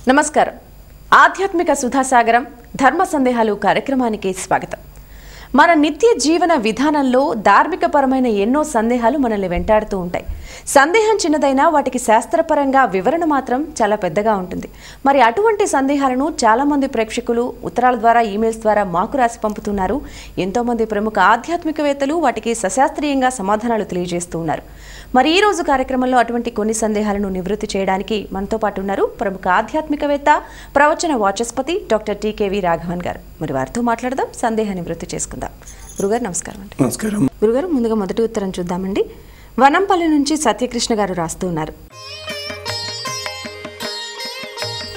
నమస్కారం. ఆధ్యాత్మిక సుధాసాగరం ధర్మ సందేహాలు కార్యక్రమానికి స్వాగతం. మన నిత్య జీవన విధానంలో ధార్మికపరమైన ఎన్నో సందేహాలు మనల్ని వెంటాడుతూ ఉంటాయి. సందేహం చిన్నదైనా వాటికి శాస్త్రపరంగా వివరణ మాత్రం చాలా పెద్దగా ఉంటుంది. మరి అటువంటి సందేహాలను చాలామంది ప్రేక్షకులు ఉత్తరాల ద్వారా, ఈమెయిల్స్ ద్వారా మాకు రాసి పంపుతున్నారు. ఎంతోమంది ప్రముఖ ఆధ్యాత్మికవేత్తలు వాటికి సశాస్త్రీయంగా సమాధానాలు తెలియజేస్తూ ఉన్నారు. మరి ఈ రోజు కార్యక్రమంలో అటువంటి కొన్ని సందేహాలను నివృత్తి చేయడానికి మనతో పాటు ఉన్నారు ప్రముఖ ఆధ్యాత్మికవేత్త, ప్రవచన వాచస్పతి డాక్టర్ టీకేవి రాఘవన్ గారు. మరి వారితో మాట్లాడదాం, సందేహ నివృత్తి చేసుకుందాం. గురుగారు నమస్కారం అండి. నమస్కారం గురుగారు, ముందుగా మొదటి ఉత్తరం చూద్దామండి. వనంపల్లి నుంచి సత్యకృష్ణ గారు రాస్తూ ఉన్నారు.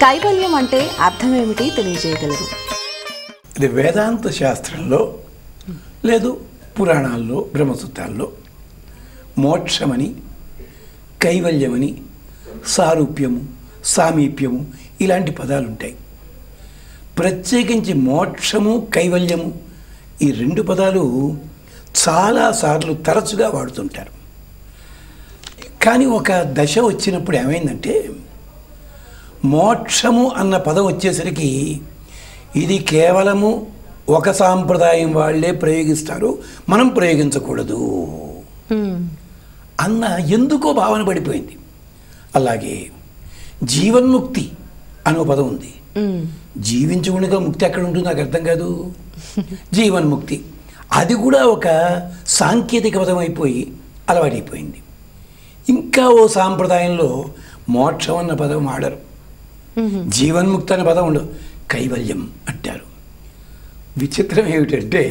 కైవల్యం అంటే అర్థం ఏమిటి తెలియజేయగలరు? ఇది వేదాంత శాస్త్రంలో లేదు పురాణాల్లో, బ్రహ్మసూత్రాల్లో మోక్షమని, కైవల్యమని, సారూప్యము, సామీప్యము ఇలాంటి పదాలు ఉంటాయి. ప్రత్యేకించి మోక్షము, కైవల్యము ఈ రెండు పదాలు చాలాసార్లు తరచుగా వాడుతుంటారు. కానీ ఒక దశ వచ్చినప్పుడు ఏమైందంటే, మోక్షము అన్న పదం వచ్చేసరికి ఇది కేవలము ఒక సాంప్రదాయం వాళ్ళే ప్రయోగిస్తారు, మనం ప్రయోగించకూడదు అన్న ఎందుకో భావన పడిపోయింది. అలాగే జీవన్ముక్తి అనే పదం ఉంది. జీవించకుండా ముక్తి ఎక్కడ ఉంటుంది నాకు అర్థం కాదు. జీవన్ముక్తి అది కూడా ఒక సాంకేతిక పదం అయిపోయి అలవాటైపోయింది. ఇంకా ఓ సాంప్రదాయంలో మోక్షం అన్న పదం వాడరు, జీవన్ముక్తి అనే పదం ఉండదు, కైవల్యం అంటారు. విచిత్రం ఏమిటంటే,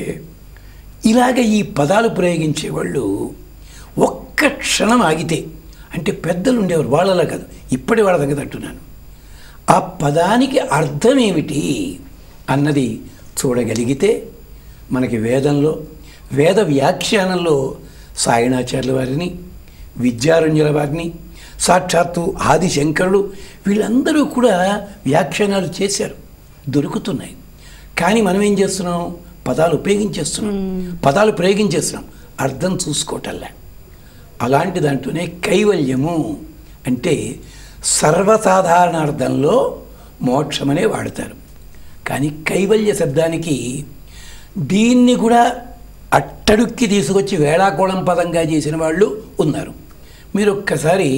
ఇలాగ ఈ పదాలు ప్రయోగించే వాళ్ళు ఒక్క క్షణం ఆగితే, అంటే పెద్దలు ఉండేవారు వాళ్ళలా కాదు, ఇప్పటి వాళ్ళ సంగతి అంటున్నాను, ఆ పదానికి అర్థం ఏమిటి అన్నది చూడగలిగితే మనకి వేదంలో, వేద వ్యాఖ్యానంలో సాయణాచార్యుల వారిని, విద్యారణ్యుల వారిని, సాక్షాత్తు ఆదిశంకరుడు వీళ్ళందరూ కూడా వ్యాఖ్యానాలు చేశారు, దొరుకుతున్నాయి. కానీ మనం ఏం చేస్తున్నాం? పదాలు ఉపయోగించేస్తున్నాం, పదాలు ప్రయోగించేస్తున్నాం, అర్థం చూసుకోవటల్లా. అలాంటి దాంట్లోనే కైవల్యము అంటే సర్వసాధారణ అర్థంలో మోక్షమనే వాడతారు. కానీ కైవల్య శబ్దానికి దీన్ని కూడా అట్టడుక్కి తీసుకొచ్చి వేళాకోళం పదంగా చేసిన వాళ్ళు ఉన్నారు. మీరు ఒక్కసారి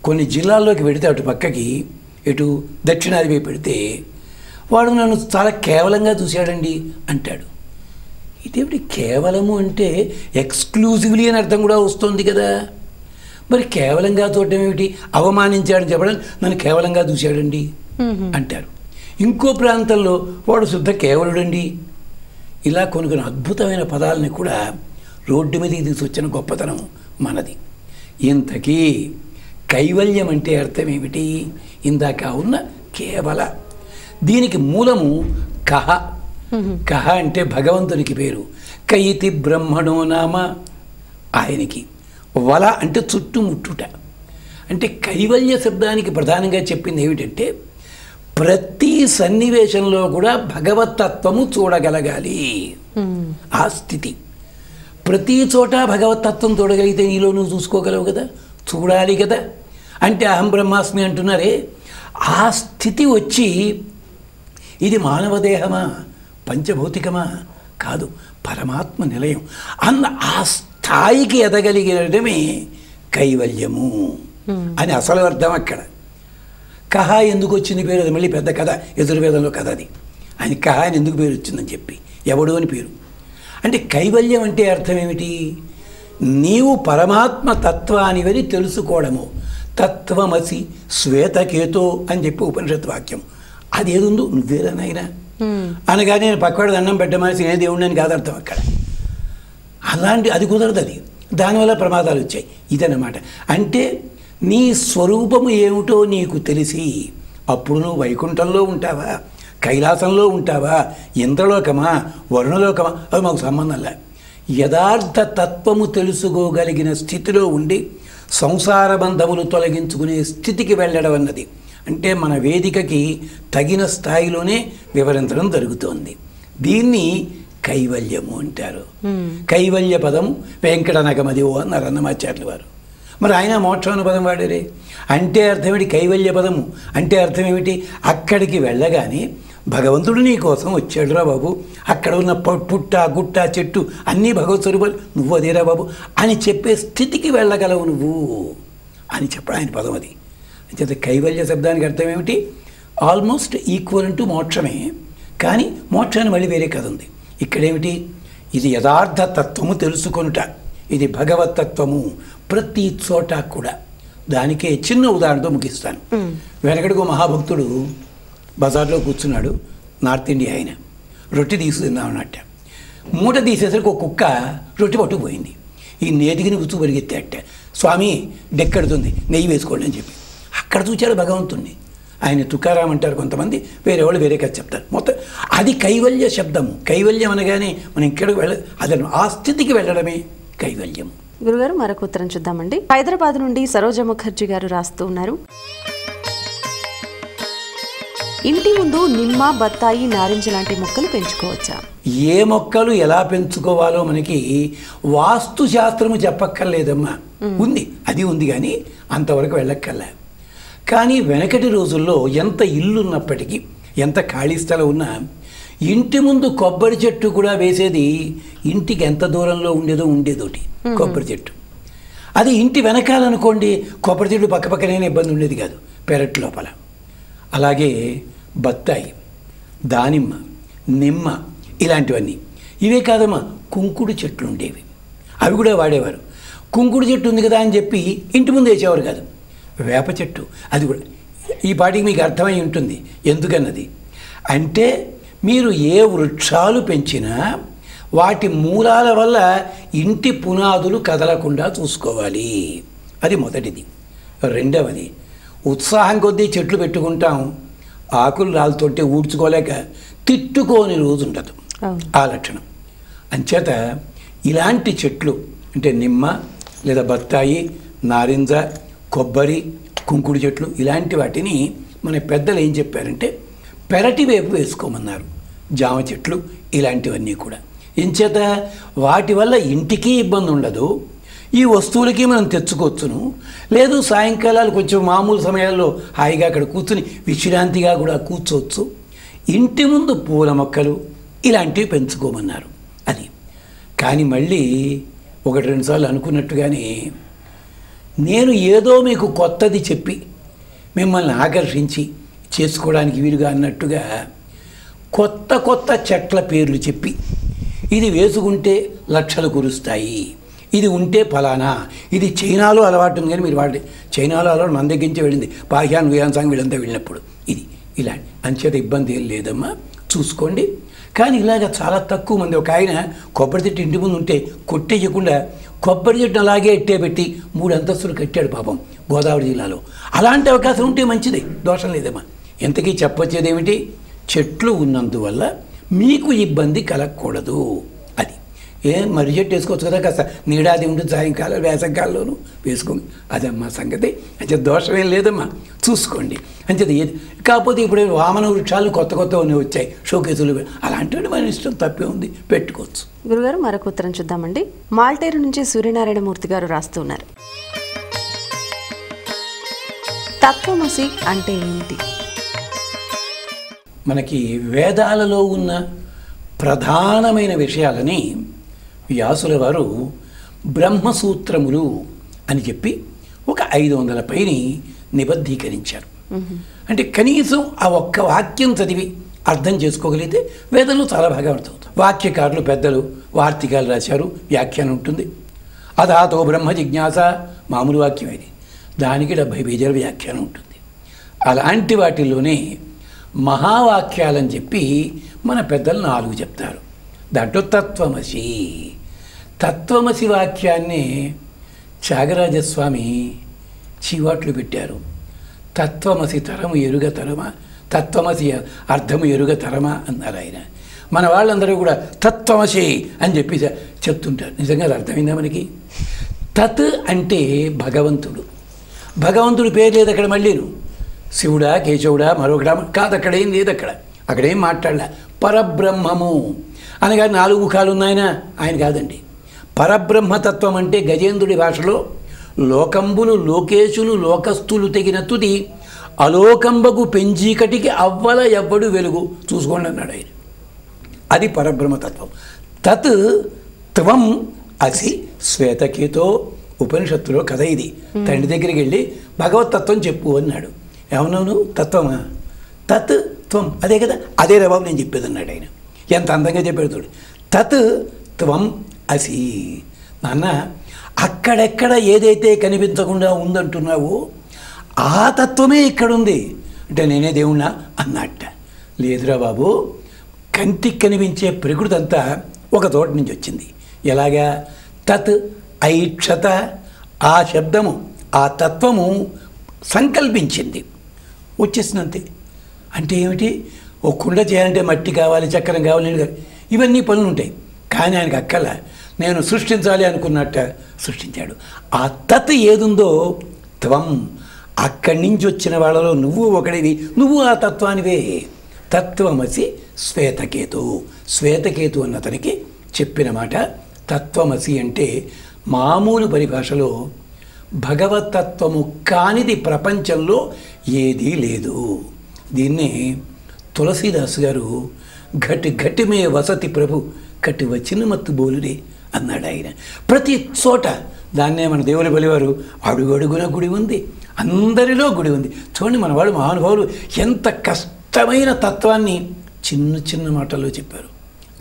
కొన్ని జిల్లాల్లోకి పెడితే, అటు పక్కకి ఇటు దక్షిణాది వైపు పెడితే, వాడు నన్ను చాలా కేవలంగా చూశాడండి అంటాడు. ఇదేమిటి కేవలము అంటే ఎక్స్క్లూజివ్లీ అని అర్థం కూడా వస్తుంది కదా. మరి కేవలంగా చూడటం ఏమిటి? అవమానించాడని చెప్పడం, నన్ను కేవలంగా చూశాడండి అంటారు. ఇంకో ప్రాంతంలో వాడు శుద్ధ కేవలుడండి. ఇలా కొన్ని అద్భుతమైన పదాలని కూడా రోడ్డు మీదకి తీసుకొచ్చిన గొప్పతనం మనది. ఇంతకీ కైవల్యం అంటే అర్థం ఏమిటి? ఇందాక ఉన్న కేవల, దీనికి మూలము కహ. కహ అంటే భగవంతునికి పేరు. కయితి బ్రహ్మణో నామ, ఆయనకి. వల అంటే చుట్టుముట్టుట. అంటే కైవల్య శబ్దానికి ప్రధానంగా చెప్పింది ఏమిటంటే, ప్రతి సన్నివేశంలో కూడా భగవత్తత్వము చూడగలగాలి. ఆ స్థితి ప్రతి చోట భగవత్తత్వం చూడగలిగితే నీలో నువ్వు చూసుకోగలవు కదా, చూడాలి కదా. అంటే అహం బ్రహ్మాస్మి అంటున్నారే, ఆ స్థితి వచ్చి ఇది మానవ దేహమా, పంచభౌతికమా కాదు, పరమాత్మ నిలయం అన్న ఆ స్థాయికి ఎదగలిగడమే కైవల్యము అని అసలు అర్థం. అక్కడ కహ ఎందుకు వచ్చింది పేరు? అది మళ్ళీ పెద్ద కథ, యజుర్వేదంలో కథ. అది ఆయన కహ అని ఎందుకు పేరు వచ్చిందని చెప్పి, ఎవడు అని పేరు. అంటే కైవల్యం అంటే అర్థం ఏమిటి? నీవు పరమాత్మ తత్వానివని తెలుసుకోవడము. తత్వమసి శ్వేతకేతో అని చెప్పి ఉపనిషత్ వాక్యం. అది ఏదుందో నువ్వేరా నాయనా అనగా, నేను పక్కవాడు దండం పెట్టమనేసి నేను దేవుడిని అని కాదు అర్థం అక్కడ. అలాంటి అది కుదరదు. అది దానివల్ల ప్రమాదాలు వచ్చాయి. ఇదన్నమాట. అంటే నీ స్వరూపము ఏమిటో నీకు తెలిసి అప్పుడు నువ్వు వైకుంఠంలో ఉంటావా, కైలాసంలో ఉంటావా, ఇంద్రలోకమా, వరుణలోకమా, అవి మాకు సంబంధంలే. యథార్థ తత్వము తెలుసుకోగలిగిన స్థితిలో ఉండి సంసార బంధములు తొలగించుకునే స్థితికి వెళ్ళడం అన్నది, అంటే మన వేదికకి తగిన స్థాయిలోనే వివరించడం జరుగుతోంది. దీన్ని కైవల్యము అంటారు. కైవల్య పదం వెంకటనగమదివో అన్నారు అన్నమాచార్యులు వారు. మరి ఆయన మోక్షం అనే పదం వాడారే. అంటే అర్థం ఏమిటి? కైవల్య పదము అంటే అర్థం ఏమిటి? అక్కడికి వెళ్ళగానే భగవంతుడు నీ కోసం వచ్చాడురా బాబు, అక్కడ ఉన్న పుట్ట గుట్ట చెట్టు అన్నీ భగవత్ స్వరూపాలు, నువ్వు అదేరా బాబు అని చెప్పే స్థితికి వెళ్ళగలవు నువ్వు అని చెప్పడం ఆయన పదం. అది అంచేత కైవల్య శబ్దానికి అర్థం ఏమిటి? ఆల్మోస్ట్ ఈక్వల్ టు మోక్షమే, కానీ మోక్షాన్ని మళ్ళీ వేరే కథ ఉంది. ఇక్కడేమిటి? ఇది యథార్థ తత్వము తెలుసుకొనుట, ఇది భగవత్ తత్వము ప్రతి చోట కూడా. దానికే చిన్న ఉదాహరణతో ముగిస్తాను. వెనకడికి మహాభక్తుడు బజార్లో కూర్చున్నాడు, నార్త్ ఇండియా ఆయన. రొట్టె తీసుకుందామన్నట్ట. మూట తీసేసరికి ఒక కుక్క రొట్టె పట్టుకుపోయింది. ఈ నేతికి కూర్చు పరిగెత్తాట. స్వామి డెక్కడుతుంది, నెయ్యి వేసుకోండి అని చెప్పి. అక్కడ చూచాడు భగవంతుణ్ణి. ఆయన తుకారాం అంటారు కొంతమంది, వేరే వాళ్ళు వేరే కథ చెప్తారు. మొత్తం అది కైవల్య శబ్దము. కైవల్యం అనగానే మనం ఇక్కడికి అదను ఆ స్థితికి వెళ్ళడమే కైవల్యం. గురుగారు మరొక ఉత్తరం చూద్దామండి. హైదరాబాద్ నుండి సరోజ ముఖర్జీ గారు రాస్తూ ఉన్నారు. ఇంటి ముందు నిమ్మ, బత్తాయి, నారింజ లాంటి మొక్కలు పెంచుకోవచ్చా? ఏ మొక్కలు ఎలా పెంచుకోవాలో మనకి వాస్తు శాస్త్రము చెప్పక్కర్లేదమ్మా. ఉంది, అది ఉంది, కానీ అంతవరకు వెళ్ళక్కర్లే. కానీ వెనకటి రోజుల్లో ఎంత ఇల్లు ఉన్నప్పటికీ, ఎంత ఖాళీ స్థలం ఉన్నా ఇంటి ముందు కొబ్బరి చెట్టు కూడా వేసేది. ఇంటికి ఎంత దూరంలో ఉండేదోటి కొబ్బరి చెట్టు. అది ఇంటి వెనకాలనుకోండి, కొబ్బరి చెట్టు పక్కపక్కనే ఇబ్బంది ఉండేది కాదు, పెరట్ లోపల. అలాగే బత్తాయి, దానిమ్మ, నిమ్మ ఇలాంటివన్నీ. ఇవే కాదమ్మా, కుంకుడు చెట్లు ఉండేవి, అవి కూడా వాడేవారు. కుంకుడు చెట్టు ఉంది కదా అని చెప్పి ఇంటి ముందు వేసేవారు కాదు. వేప చెట్టు, అది కూడా ఈ పాటికి మీకు అర్థమై ఉంటుంది ఎందుకన్నది. అంటే మీరు ఏ వృక్షాలు పెంచినా వాటి మూలాల వల్ల ఇంటి పునాదులు కదలకుండా చూసుకోవాలి. అది మొదటిది. రెండవది, ఉత్సాహం కొద్దీ చెట్లు పెట్టుకుంటాం, ఆకులు రాలుతుంటే ఊడ్చుకోలేక తిట్టుకోని రోజు ఉండదు. ఆ లక్షణం. అంచేత ఇలాంటి చెట్లు అంటే నిమ్మ లేదా బత్తాయి, నారింజ, కొబ్బరి, కుంకుడు చెట్లు ఇలాంటి వాటిని మన పెద్దలు ఏం చెప్పారంటే పెరటి వైపు వేసుకోమన్నారు. జామ చెట్లు ఇలాంటివన్నీ కూడా. ఎంచేత వాటి వల్ల ఇంటికి ఇబ్బంది ఉండదు, ఈ వస్తువులకి మనం తెచ్చుకోవచ్చును. లేదు సాయంకాలాలు కొంచెం మామూలు సమయాల్లో హాయిగా అక్కడ కూర్చుని విశ్రాంతిగా కూడా కూర్చోవచ్చు. ఇంటి ముందు పూల మొక్కలు ఇలాంటివి పెంచుకోమన్నారు. అది కానీ మళ్ళీ 1-2 సార్లు అనుకున్నట్టుగానే నేను ఏదో మీకు కొత్తది చెప్పి మిమ్మల్ని ఆకర్షించి చేసుకోవడానికి వీలుగా అన్నట్టుగా కొత్త చెట్ల పేర్లు చెప్పి ఇది వేసుకుంటే లక్షలు కురుస్తాయి, ఇది ఉంటే ఫలానా, ఇది చైనాలో అలవాటు ఉంది కానీ మీరు వాడి చైనాలో అలవాటు మన దగ్గర నుంచి వెళ్ళింది, పాహ్యాన్ వ్యాన్సాంగ్ వీళ్ళంతా వెళ్ళినప్పుడు ఇది ఇలాంటి. అంచేత ఇబ్బంది ఏం లేదమ్మా, చూసుకోండి. కానీ ఇలాగ చాలా తక్కువ మంది. ఒక ఆయన కొబ్బరి చెట్టు ఇంటి ముందు ఉంటే కొట్టేయకుండా కొబ్బరి చెట్టు అలాగే ఎట్టే పెట్టి 3 అంతస్తులు కట్టాడు పాపం గోదావరి జిల్లాలో. అలాంటి అవకాశం ఉంటే మంచిది, దోషం లేదమ్మా. ఎంతకీ చెప్పొచ్చేది ఏమిటి? చెట్లు ఉన్నందువల్ల మీకు ఇబ్బంది కలగకూడదు. అది మర్రి చెట్టు వేసుకోవచ్చు కదా, కాస్త నీడాది ఉంటుంది సాయంకాలం వేసవికాలంలోనూ వేసుకోండి, అదమ్మా సంగతి. అంటే దోషమేం లేదమ్మా, చూసుకోండి. అంచేది ఏది కాకపోతే ఇప్పుడు వామన వృక్షాలు కొత్తవన్నీ వచ్చాయి, షోకేసులు, అలాంటివి మన ఇష్టం, తప్పే ఉంది, పెట్టుకోవచ్చు. గురుగారు మరొక ఉత్తరం చూద్దామండి. మాల్టేరు నుంచి సూర్యనారాయణమూర్తి గారు రాస్తున్నారు. తత్వమసి అంటే ఏంటి? మనకి వేదాలలో ఉన్న ప్రధానమైన విషయాలని వ్యాసుల వారు బ్రహ్మసూత్రములు అని చెప్పి ఒక 500 పైని నిబద్ధీకరించారు. అంటే కనీసం ఆ ఒక్క వాక్యం చదివి అర్థం చేసుకోగలిగితే వేదంలో చాలా బాగా అర్థమవుతుంది. వాక్యకారులు పెద్దలు వార్తికాలు రాశారు, వ్యాఖ్యానం ఉంటుంది. అధాతో బ్రహ్మ జిజ్ఞాస మామూలు వాక్యం ఇది, దానికి 70 పేజీల వ్యాఖ్యానం ఉంటుంది. అలాంటి వాటిల్లోనే మహావాక్యాలని చెప్పి మన పెద్దలు 4 చెప్తారు. దాంట్లో తత్వమసి వాక్యాన్ని త్యాగరాజస్వామి చీవాట్లు పెట్టారు. తత్వమసి తరము ఎరుగ తరమా, తత్వమసి అర్థము ఎరుగ తరమా అన్నారు ఆయన. మన వాళ్ళందరూ కూడా తత్వమసి అని చెప్పి చెప్తుంటారు. నిజంగా అది అర్థమైందా మనకి? తత్ అంటే భగవంతుడు. భగవంతుడి పేరు లేదు అక్కడ. మళ్ళీను శివుడా, కేశవుడా, మరొకడా కాదు, అక్కడేం లేదు. అక్కడేం మాట్లాడలే. పరబ్రహ్మము అనగా 4 ముఖాలు ఉన్నాయన ఆయన కాదండి. పరబ్రహ్మతత్వం అంటే గజేంద్రుడి భాషలో లోకంబులు లోకేశులు లోకస్తులు తెగిన తుది అలోకంబకు పెంచీకటికి అవ్వల ఎవ్వడు వెలుగు చూసుకోండి అన్నాడు ఆయన. అది పరబ్రహ్మతత్వం. తత్ త్వం అసి శ్వేతకేతో ఉపనిషత్తులో కథ ఇది. తండ్రి దగ్గరికి వెళ్ళి భగవతత్వం చెప్పు అన్నాడు. ఏమన్నావు? తత్వమా? తత్ త్వం, అదే కదా, అదే రా బాబు నేను చెప్పేది అన్నాడు ఆయన. ఎంత అందంగా చెప్పాడు చూడు. తత్ త్వం అసి. నాన్న, అక్కడెక్కడ ఏదైతే కనిపించకుండా ఉందంటున్నావో ఆ తత్వమే ఇక్కడుంది అంటే నేనే దేవుణ్ణా అన్నట్ట. లేదురా బాబు, కంటికి కనిపించే ప్రకృతి అంతా ఒక చోట నుంచి వచ్చింది. ఎలాగా? తత్ ఐక్షత, ఆ శబ్దము ఆ తత్వము సంకల్పించింది, వచ్చేసినంతే. అంటే ఏమిటి? ఓ కుండ చేయాలంటే మట్టి కావాలి, చక్రం కావాలి, ఇవన్నీ పనులు ఉంటాయి. కానీ ఆయనకు అక్కల నేను సృష్టించాలి అనుకున్నట్ట సృష్టించాడు. ఆ తత్ ఏదుందో త్వం, అక్కడి నుంచి వచ్చిన వాళ్ళలో నువ్వు ఒకడివి, నువ్వు ఆ తత్వానివే. తత్వమసి శ్వేతకేతు. శ్వేతకేతు అన్నతనికి చెప్పిన మాట తత్వమసి అంటే మామూలు పరిభాషలో భగవతత్వము కానిది ప్రపంచంలో ఏదీ లేదు. దీన్నే తులసీదాస్ గారు ఘటి ఘటిమే వసతి ప్రభు కటి వచ్చిన మత్తు బోలురే అన్నాడు ఆయన. ప్రతి చోట దాన్నే మన దేవుని బలివారు అడుగడుగున గుడి ఉంది, అందరిలో గుడి ఉంది. చూడండి, మన వాళ్ళు మహానుభావులు ఎంత కష్టమైన తత్వాన్ని చిన్న చిన్న మాటల్లో చెప్పారు.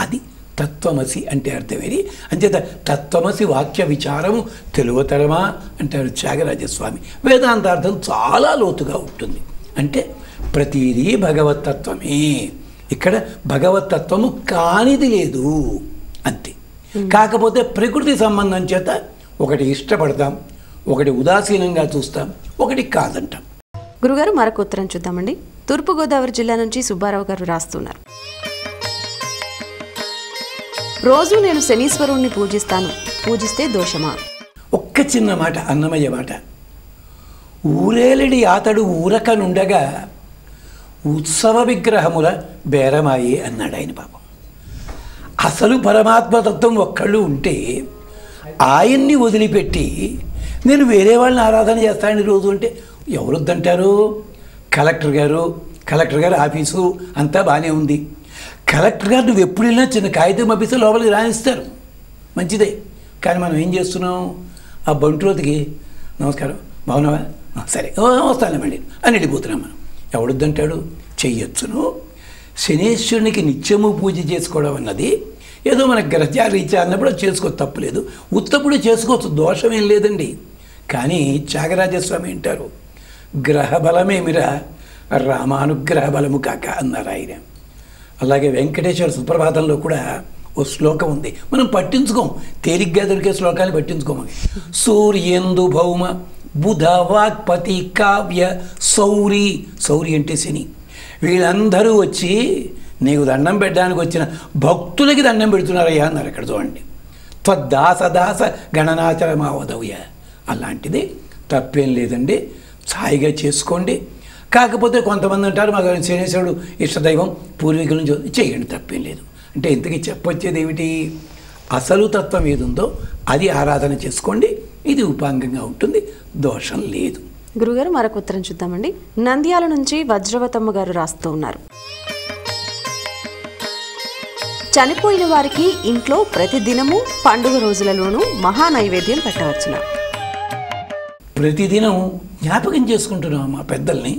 అది తత్వమసి అంటే అర్థమేది. అంచేత తత్వమసి వాక్య విచారము తెలువతరమా అంటారు త్యాగరాజస్వామి. వేదాంతార్థం చాలా లోతుగా ఉంటుంది. అంటే ప్రతిదీ భగవతత్వమే. ఇక్కడ భగవతత్వము కానిది లేదు అంతే. కాకపోతే ప్రకృతి సంబంధం చేత ఒకటి ఇష్టపడతాం, ఒకటి ఉదాసీనంగా చూస్తాం, ఒకటి కాదంటాం. గురుగారు, మరొక ఉత్తరం చూద్దామండి. తూర్పుగోదావరి జిల్లా నుంచి సుబ్బారావు గారు రాస్తున్నారు. రోజు నేను శనీశ్వరుణ్ణి పూజిస్తాను, పూజిస్తే దోషమా? ఒక్క చిన్న మాట, అన్నమయ్య మాట. ఊరేలిడి ఆతడు ఊరకనుండగా ఉత్సవ విగ్రహముల బేరమాయి అన్నాడు ఆయన. పాపం, అసలు పరమాత్మతత్వం ఒక్కళ్ళు ఉంటే ఆయన్ని వదిలిపెట్టి నేను వేరే వాళ్ళని ఆరాధన చేస్తానని రోజు అంటే ఎవరొద్దంటారు? కలెక్టర్ గారు ఆఫీసు అంతా బాగానే ఉంది. కలెక్టర్ గారు నువ్వు ఎప్పుడు వెళ్ళినా చిన్న కాగితం పంపిస్తే లోపలికి రాణిస్తారు, మంచిదే. కానీ మనం ఏం చేస్తున్నాం? ఆ బంట్రోతికి నమస్కారం, బాగున్నావా, సరే వస్తానేమండి అని వెళ్ళిపోతున్నాం. మనం ఎవడొద్దంటాడు? చెయ్యొచ్చును. శనీశ్వరునికి నిత్యము పూజ చేసుకోవడం అన్నది ఏదో మన గ్రహరీత్యా అన్నప్పుడు చేసుకో, తప్పులేదు. ఉత్తప్పుడు చేసుకోవచ్చు, దోషం ఏం లేదండి. కానీ త్యాగరాజస్వామి అంటారు, గ్రహబలమేమిరా రామానుగ్రహ బలము కాక అన్నారు ఆయన. అలాగే వెంకటేశ్వర సుప్రభాతంలో కూడా ఓ శ్లోకం ఉంది, మనం పట్టించుకోం, తేలిగ్గా దొరికే శ్లోకాన్ని పట్టించుకోమని. సూర్యేందు భౌమ బుధ వాక్పతి కావ్య సౌరి, సౌరి అంటే శని, వీళ్ళందరూ వచ్చి నీకు దండం పెట్టడానికి వచ్చిన భక్తులకి దండం పెడుతున్నారయ్యా అన్నారు. అక్కడ చూడండి, త్వద్దాసదాస గణనాచరమావదవ్య. అలాంటిది తప్పేం లేదండి, ఛాయిగా చేసుకోండి. కాకపోతే కొంతమంది అంటారు మాకు శనేశ్వరుడు ఇష్టదైవం పూర్వీకుల నుంచి చేయండి, తప్పేం లేదు. అంటే ఇంతకీ చెప్పొచ్చేది ఏమిటి? అసలు తత్వం ఏది ఉందో అది ఆరాధన చేసుకోండి, ఇది ఉపాంగంగా ఉంటుంది, దోషం లేదు. గురుగారు, మరొక ఉత్తరం చూద్దామండి. నంద్యాల నుంచి వజ్రవతమ్మ గారు రాస్తూ ఉన్నారు. చనిపోయిన వారికి ఇంట్లో ప్రతిదినము పండుగ రోజులలోనూ మహా నైవేద్యం పెట్టవచ్చున? ప్రతిదినం జ్ఞాపకం చేసుకుంటున్నాం మా పెద్దల్ని,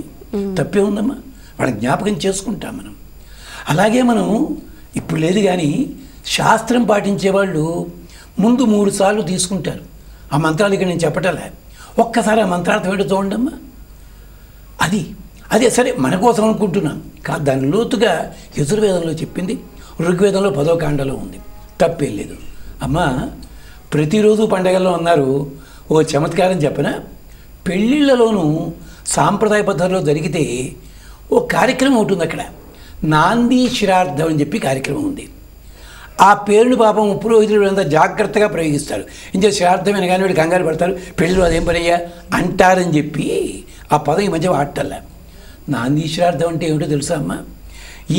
తప్పే ఉందమ్మా, వాళ్ళని జ్ఞాపకం చేసుకుంటాం మనం. అలాగే మనం ఇప్పుడు లేదు కానీ శాస్త్రం పాటించే వాళ్ళు ముందు 3 సార్లు తీసుకుంటారు. ఆ మంత్రాలు ఇక్కడ నేను చెప్పటలే, ఒక్కసారి ఆ మంత్రార్థం ఏంటో చూడండమ్మా. అదే సరే మన కోసం అనుకుంటున్నాం కాదు, దాని లోతుగా యజుర్వేదంలో చెప్పింది, ఋగ్వేదంలో 10వ కాండలో ఉంది, తప్పేం లేదు. అమ్మా, ప్రతిరోజు పండగల్లో అన్నారు. ఓ చమత్కారం చెప్పన, పెళ్ళిళ్ళలోనూ సాంప్రదాయ పద్ధతిలో జరిగితే ఓ కార్యక్రమం ఉంటుంది అక్కడ, నాంది శ్రార్థం అని చెప్పి కార్యక్రమం ఉంది. ఆ పేరును పాపం పురోహితులు అంతా జాగ్రత్తగా ప్రయోగిస్తారు. ఇంకా శ్రార్థం అనగానే వీడు కంగారు పడతారు, పెళ్ళిలో అదేం పనయ్యా అంటారని చెప్పి ఆ పదం ఈ మధ్య వాడటల్లా. నాంది శ్రార్థం అంటే ఏమిటో తెలుసా అమ్మా?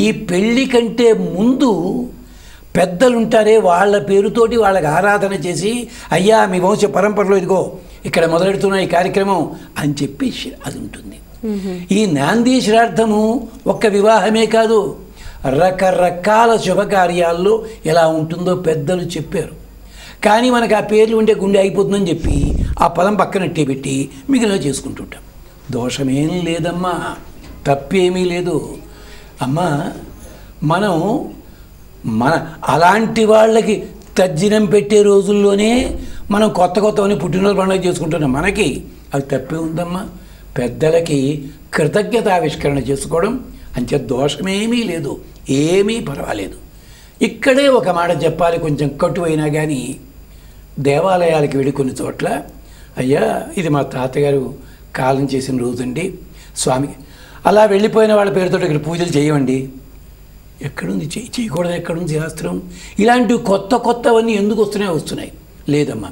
ఈ పెళ్ళి కంటే ముందు పెద్దలు ఉంటారే వాళ్ళ పేరుతోటి వాళ్ళకి ఆరాధన చేసి, అయ్యా మీ వంశ పరంపరలో ఇదిగో ఇక్కడ మొదలెడుతున్న ఈ కార్యక్రమం అని చెప్పి అది ఉంటుంది. ఈ నాందీశ్వరార్థము ఒక్క వివాహమే కాదు, రకరకాల శుభకార్యాల్లో ఎలా ఉంటుందో పెద్దలు చెప్పారు. కానీ మనకు ఆ పేర్లు ఉంటే గుండె అయిపోతుందని చెప్పి ఆ పదం పక్కనట్టే పెట్టి మిగిలిన చేసుకుంటుంటాం. దోషమేం లేదమ్మా, తప్పేమీ లేదు అమ్మా. మన అలాంటి వాళ్ళకి తజ్జినం పెట్టే రోజుల్లోనే మనం కొత్తవని పుట్టినరోజు పండుగ చేసుకుంటున్నాం. మనకి అది తప్పే ఉందమ్మా. పెద్దలకి కృతజ్ఞతావిష్కరణ చేసుకోవడం అంతే, దోషమేమీ లేదు, ఏమీ పర్వాలేదు. ఇక్కడే ఒక మాట చెప్పాలి, కొంచెం కట్టువైనా కానీ దేవాలయాలకు వెళ్ళి కొన్ని చోట్ల, అయ్యా ఇది మా తాతగారు కాలం చేసిన రోజండి స్వామికి, అలా వెళ్ళిపోయిన వాళ్ళ పేరుతో ఇక్కడ పూజలు చేయమండి. ఎక్కడుంది చేయకూడదు, ఎక్కడుంది శాస్త్రం? ఇలాంటివి కొత్తవన్నీ ఎందుకు వస్తున్నాయి? లేదమ్మా,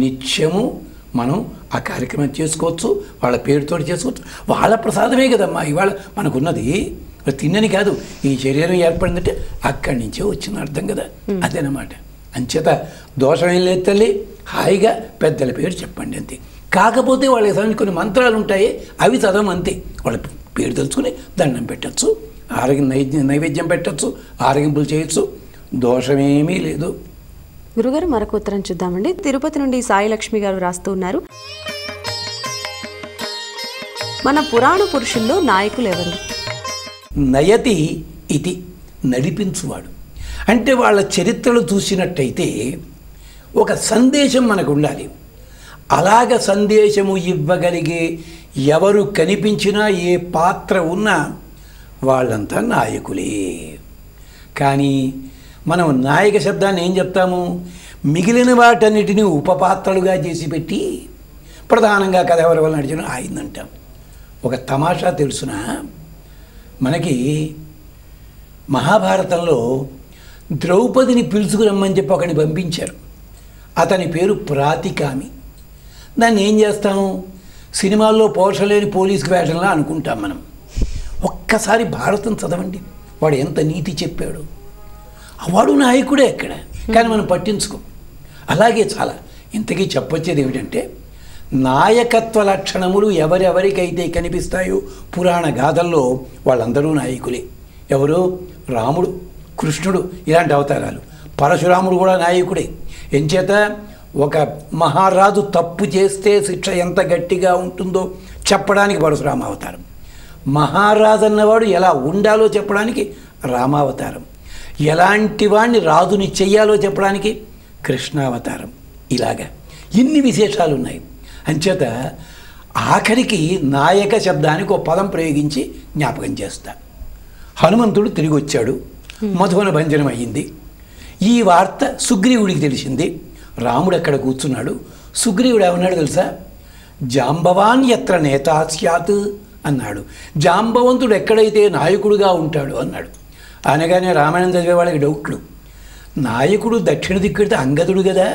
నిత్యము మనం ఆ కార్యక్రమం చేసుకోవచ్చు, వాళ్ళ పేరుతో చేసుకోవచ్చు. వాళ్ళ ప్రసాదమే కదమ్మా ఇవాళ మనకున్నది, తిన్నని కాదు. ఈ శరీరం ఏర్పడిందంటే అక్కడి నుంచే వచ్చింది అర్థం కదా, అదేనమాట. అంచేత దోషమేం లేదు తల్లి, హాయిగా పెద్దల పేరు చెప్పండి అంతే. కాకపోతే వాళ్ళకి సంబంధించి కొన్ని మంత్రాలు ఉంటాయి, అవి చదవమంతే. వాళ్ళ పేరు తెలుసుకుని దండం పెట్టచ్చు, నైవేద్యం పెట్టచ్చు, ఆరగింపులు చేయొచ్చు, దోషమేమీ లేదు. గురుగారు మరొక ఉత్తరం చూద్దామండి. తిరుపతి నుండి సాయిలక్ష్మి గారు రాస్తూ ఉన్నారు, మన పురాణ పురుషుల్లో నాయకులు ఎవరు? నయతి ఇది నడిపించువాడు. అంటే వాళ్ళ చరిత్రలు చూసినట్టయితే ఒక సందేశం మనకు ఉండాలి. అలాగ సందేశము ఇవ్వగలిగే ఎవరు కనిపించినా, ఏ పాత్ర ఉన్నా వాళ్ళంతా నాయకులే. కానీ మనం నాయక శబ్దాన్ని ఏం చెప్తాము? మిగిలిన వాటన్నిటినీ ఉపపాత్రలుగా చేసి పెట్టి ప్రధానంగా కథ ఎవరి వల్ల నడిచిన ఆయిందంటాం. ఒక తమాషా తెలుసునా, మనకి మహాభారతంలో ద్రౌపదిని పిలుచుకురమ్మని చెప్పి ఒకని పంపించారు. అతని పేరు ప్రాతికామి. దాన్ని ఏం చేస్తాము? సినిమాల్లో పోషలేని పోలీసు వేషంలా అనుకుంటాం మనం. ఒక్కసారి భారతం చదవండి, వాడు ఎంత నీతి చెప్పాడు. వాడు నాయకుడే అక్కడ, కానీ మనం పట్టించుకో. అలాగే చాలా. ఇంతకీ చెప్పొచ్చేది ఏమిటంటే, నాయకత్వ లక్షణములు ఎవరెవరికైతే కనిపిస్తాయో పురాణ గాథల్లో వాళ్ళందరూ నాయకులే. ఎవరు? రాముడు, కృష్ణుడు, ఇలాంటి అవతారాలు. పరశురాముడు కూడా నాయకుడే. ఎంచేత ఒక మహారాజు తప్పు చేస్తే శిక్ష ఎంత గట్టిగా ఉంటుందో చెప్పడానికి పరశురామ అవతారం. మహారాజు అన్నవాడు ఎలా ఉండాలో చెప్పడానికి రామావతారం. ఎలాంటి వాడిని రాజుని చెయ్యాలో చెప్పడానికి కృష్ణావతారం. ఇలాగా ఇన్ని విశేషాలు ఉన్నాయి. అంచేత ఆఖరికి నాయక శబ్దానికి ఒక పదం ప్రయోగించి జ్ఞాపకం చేస్తా. హనుమంతుడు తిరిగి వచ్చాడు, మధువన భంజనం అయ్యింది. ఈ వార్త సుగ్రీవుడికి తెలిసింది. రాముడు అక్కడ కూర్చున్నాడు. సుగ్రీవుడు ఏమన్నాడు తెలుసా? జాంబవాన్ ఎత్ర నేతా స్యాత్ అన్నాడు. జాంబవంతుడు ఎక్కడైతే నాయకుడుగా ఉంటాడు అన్నాడు. అనగానే రామాయణం చదివే వాళ్ళకి డౌట్లు. నాయకుడు దక్షిణ దిక్కుడితే అంగదుడు కదా,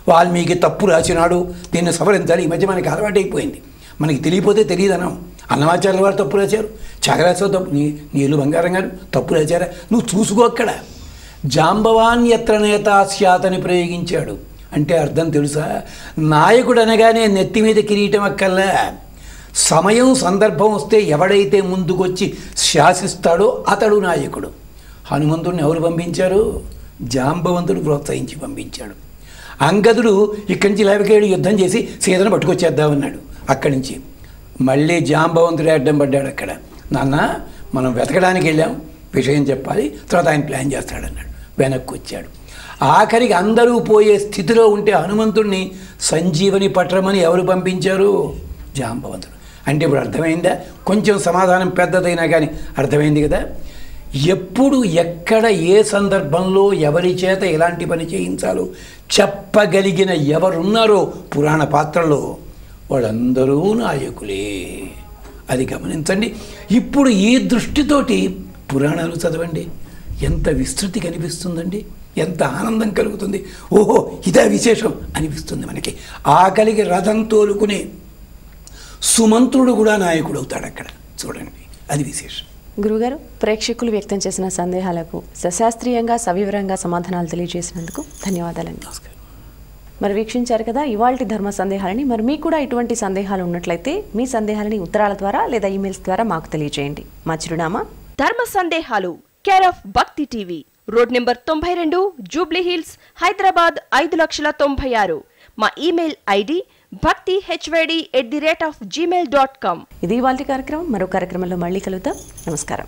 వాల్మీకి తప్పు రాసినాడు, దీన్ని సవరించాలి. ఈ మధ్య మనకి అలవాటు అయిపోయింది, మనకి తెలియపోతే తెలియదనం. అన్నమాచార్యుల వారు తప్పు రాశారు, త్యాగరాజరావు తప్పు, నీళ్ళు బంగారం గారు తప్పు రాశారా, నువ్వు చూసుకో. అక్కడ జాంబవాన్ ఎత్ర నేతా స్యాత్ అని ప్రయోగించాడు. అంటే అర్థం తెలుసా? నాయకుడు అనగానే నెత్తి మీద కిరీటం అక్కల్లా. సమయం సందర్భం వస్తే ఎవడైతే ముందుకొచ్చి శాసిస్తాడో అతడు నాయకుడు. హనుమంతుడిని ఎవరు పంపించారు? జాంబవంతుడు ప్రోత్సహించి పంపించాడు. అంగదుడు ఇక్కడి నుంచి లేవకేడు యుద్ధం చేసి సీతను పట్టుకొచ్చేద్దామన్నాడు. అక్కడి నుంచి మళ్ళీ జాంబవంతుడే అడ్డం పడ్డాడు. అక్కడ నాన్న మనం వెతకడానికి వెళ్ళాం, విషయం చెప్పాలి, తర్వాత ఆయన ప్లాన్ చేస్తాడన్నాడు. వెనక్కి వచ్చాడు. ఆఖరికి అందరూ పోయే స్థితిలో ఉంటే హనుమంతుడిని సంజీవని పట్టమని ఎవరు పంపించారు? జాంబవంతుడు. అంటే ఇప్పుడు అర్థమైందా? కొంచెం సమాధానం పెద్దదైనా కానీ అర్థమైంది కదా. ఎప్పుడు ఎక్కడ ఏ సందర్భంలో ఎవరి చేత ఎలాంటి పని చేయించాలో చెప్పగలిగిన ఎవరున్నారో పురాణ పాత్రలో వాళ్ళందరూ నాయకులే. అది గమనించండి. ఇప్పుడు ఈ దృష్టితోటి పురాణాలు చదవండి, ఎంత విస్తృతి కనిపిస్తుందండి, ఎంత ఆనందం కలుగుతుంది. ఓహో ఇదే విశేషం అనిపిస్తుంది మనకి. ఆకలికి రథం తోలుకునే సుమంత్రుడు కూడా నాయకుడు అవుతాడు అక్కడ. చూడండి, అది విశేషం. గురుగారు, ప్రేక్షకులు వ్యక్తం చేసిన సందేహాలకు సశాస్త్రీయంగా సవివరంగా సమాధానాలు తెలియజేసినందుకు ధన్యవాదాలండి. నమస్కారం. మరి వీక్షించారు కదా ఇవాల్టి ధర్మ సందేహాలని. మరి మీకు కూడా ఇటువంటి సందేహాలు ఉన్నట్లయితే మీ సందేహాలని ఉత్తరాల ద్వారా లేదా ఈమెయిల్స్ ద్వారా మాకు తెలియజేయండి. మా చిరునామా ధర్మ సందేహాలు, కేర్ ఆఫ్ భక్తి TV, road number 92, Jubilee hills, Hyderabad 5,96,000. మా ఈమెయిల్ ఐడి bhaktihyd@gmail.com. ఇది ఇవాల్టి కార్యక్రమం. మరో కార్యక్రమంలో మళ్ళీ కలుద్దాం. నమస్కారం.